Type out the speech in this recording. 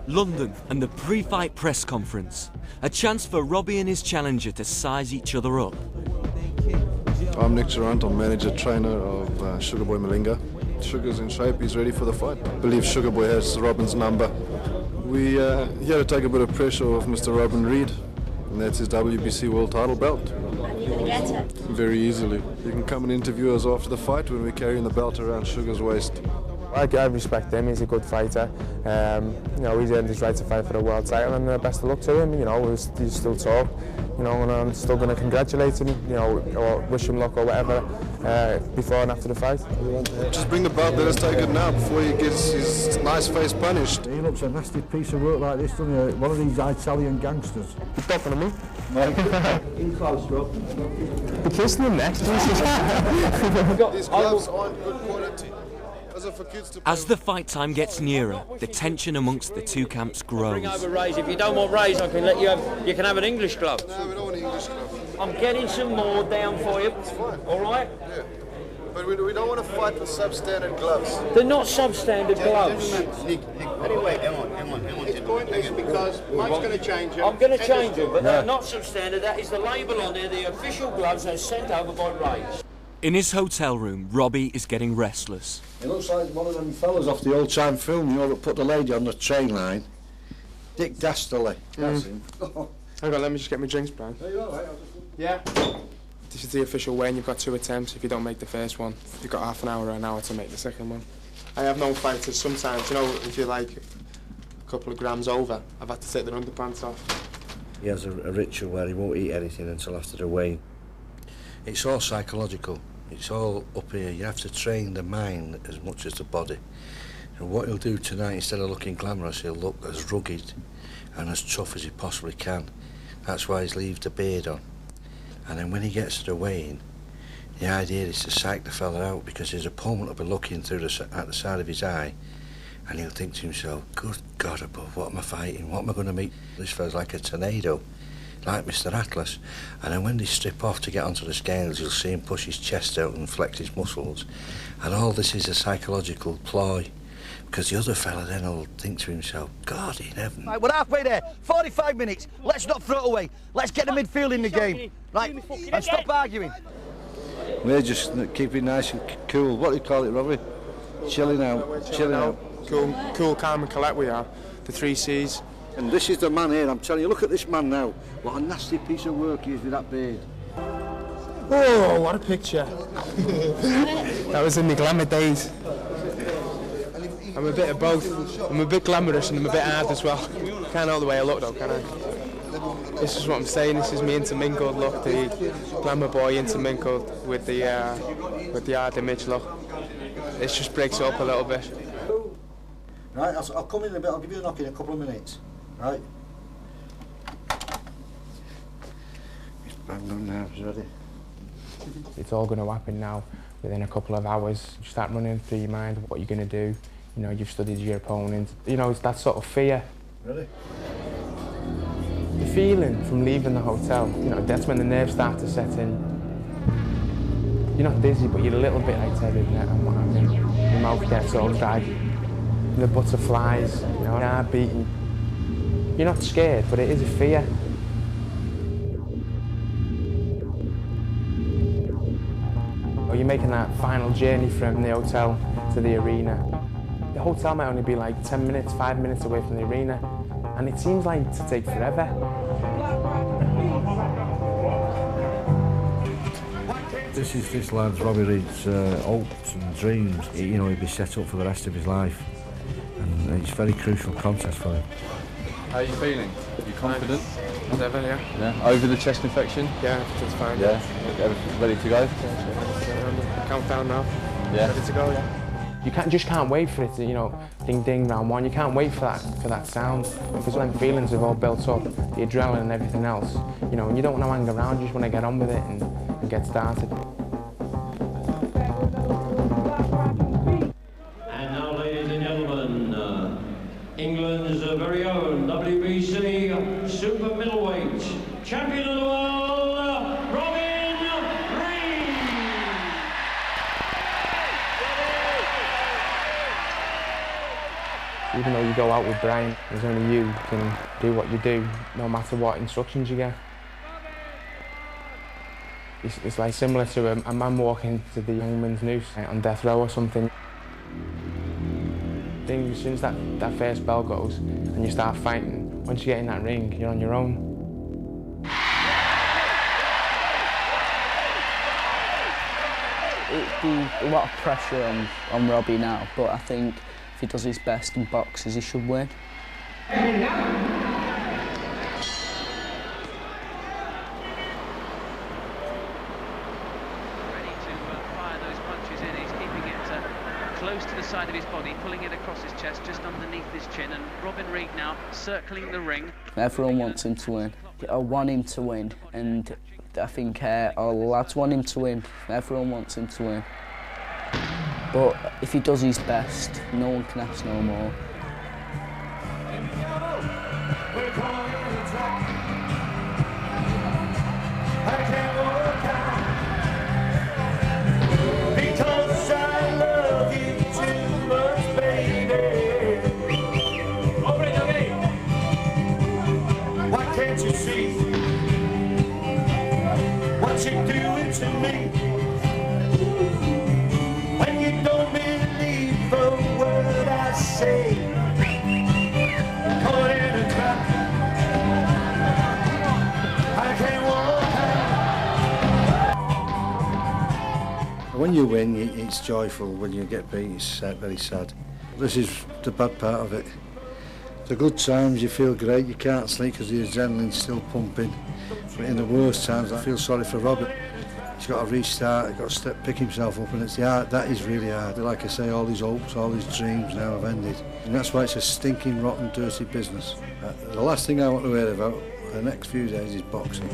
London and the pre-fight press conference. A chance for Robbie and his challenger to size each other up. I'm Nick Durant, I'm manager trainer of Sugar Boy Malinga. Sugar's in shape, he's ready for the fight. I believe Sugar Boy has Robin's number. We here to take a bit of pressure off Mr. Robin Reed, and that's his WBC world title belt. And you're going to get it? Very easily. You can come and interview us after the fight when we're carrying the belt around Sugar's waist. I respect him, he's a good fighter. You know, he's earned his right to fight for the world title, and best of luck to him. You know, he's still talk. You know, and I'm still going to congratulate him, you know, or wish him luck or whatever before and after the fight. Just bring the belt, let us take it now before he gets his nice face punished. He looks a nasty piece of work like this, doesn't he? One of these Italian gangsters. He's talking to me. In close, bro. Be kissing him next. These gloves aren't good quality. As the fight time gets nearer, the tension amongst the two camps grows. Bring over Rays. If you don't want Rays, I can let you have. You can have an English glove. No, we don't want English glove. I'm getting some more down for you. It's fine. All right. Yeah. But we don't want to fight with substandard gloves. They're not substandard gloves. Anyway, hang on. It's pointless because Mike's going to change them. I'm going to change them, but they're not substandard. That is the label on there. The official gloves are sent over by Rays. In his hotel room, Robbie is getting restless. He looks like one of them fellas off the old-time film, you know, that put the lady on the train line. Dick Dastardly. That's him. Hang on, let me just get my drinks, Brian. Are you all right? Yeah. This is the official way, and you've got 2 attempts. If you don't make the first one, you've got half an hour or an hour to make the second one. I have known fighters sometimes, you know, if you're like a couple of grams over, I've had to take their underpants off. He has a ritual where he won't eat anything until after the weigh. It's all psychological. It's all up here. You have to train the mind as much as the body. And what he'll do tonight, instead of looking glamorous, he'll look as rugged and as tough as he possibly can. That's why he's leaved the beard on. And then when he gets to the weighing, the idea is to psych the fella out, because his opponent will be looking through at the side of his eye, and he'll think to himself, good God above, what am I fighting? What am I going to meet? This fella's like a tornado, like Mr. Atlas. And then when they strip off to get onto the scales, you'll see him push his chest out and flex his muscles. And all this is a psychological ploy, because the other fella then will think to himself, God in heaven. Right, we're halfway there. 45 minutes. Let's not throw it away. Let's get the midfield in the game. Right, and stop arguing. We're just keeping nice and cool. What do you call it, Robbie? Chilling out. Chilling out. Cool, calm and collect we are. The 3 C's. And this is the man here, I'm telling you, look at this man now. What a nasty piece of work he is with that beard. Oh, what a picture. That was in the glamour days. I'm a bit of both. I'm a bit glamorous and I'm a bit hard as well. Can't know the way I look though, can I? This is what I'm saying, this is me intermingled look, the glamour boy intermingled with the hard image look. It just breaks up a little bit. Right, I'll come in a bit, I'll give you a knock in a couple of minutes. Right. He's banged on now, he's ready. It's all going to happen now within a couple of hours. You start running through your mind what you're going to do. You know, you've studied your opponent. You know, it's that sort of fear. Really? The feeling from leaving the hotel, you know, that's when the nerves start to set in. You're not dizzy, but you're a little bit lightheaded and what have you. Your mouth gets all dry. The butterflies, you know, heart beating. You're not scared, but it is a fear. You're making that final journey from the hotel to the arena. The hotel might only be like 10 minutes, 5 minutes away from the arena, and it seems like to take forever. This lad's Robbie Reed's hopes and dreams. You know, he'd be set up for the rest of his life, and it's a very crucial contest for him. How are you feeling? Are you confident? As ever, yeah. Yeah. Over the chest infection? Yeah, it's fine. Yeah. Everything's ready to go? Countdown now. Yeah. Ready to go, yeah. You just can't wait for it to, you know, ding ding round one. You can't wait for that sound, because when feelings have all built up, the adrenaline and everything else, you know, and you don't want to hang around, you just want to get on with it and get started. And now, ladies and gentlemen, England's very own WBC super middleweight champion of the world, Robin Reed. Even though you go out with Brian, there's only you can do what you do, no matter what instructions you get. It's like similar to a man walking to the young man's noose on death row or something. I think as soon as that first bell goes and you start fighting, once you get in that ring, you're on your own. It'd be a lot of pressure on Robbie now, but I think if he does his best in boxes, he should win. Ready to fire those punches in. He's keeping it close to the side of his body, pulling it across his chest, just underneath his chin. And Robin Reid now circling the ring. Everyone wants him to win. I want him to win, and I think all the lads want him to win. Everyone wants him to win. But if he does his best, no one can ask no more. Because I love you too much, baby. Okay. Why can't you see what you're doing to me? When you don't believe a word I say, caught in a trap, I can't walk out. When you win, it's joyful. When you get beat, it's very sad. This is the bad part of it. The good times, you feel great, you can't sleep because the adrenaline's still pumping. But in the worst times, I feel sorry for Robert. He's got to restart, he's got to pick himself up, and it's that is really hard. Like I say, all his hopes, all his dreams now have ended. And that's why it's a stinking, rotten, dirty business. The last thing I want to hear about the next few days is boxing.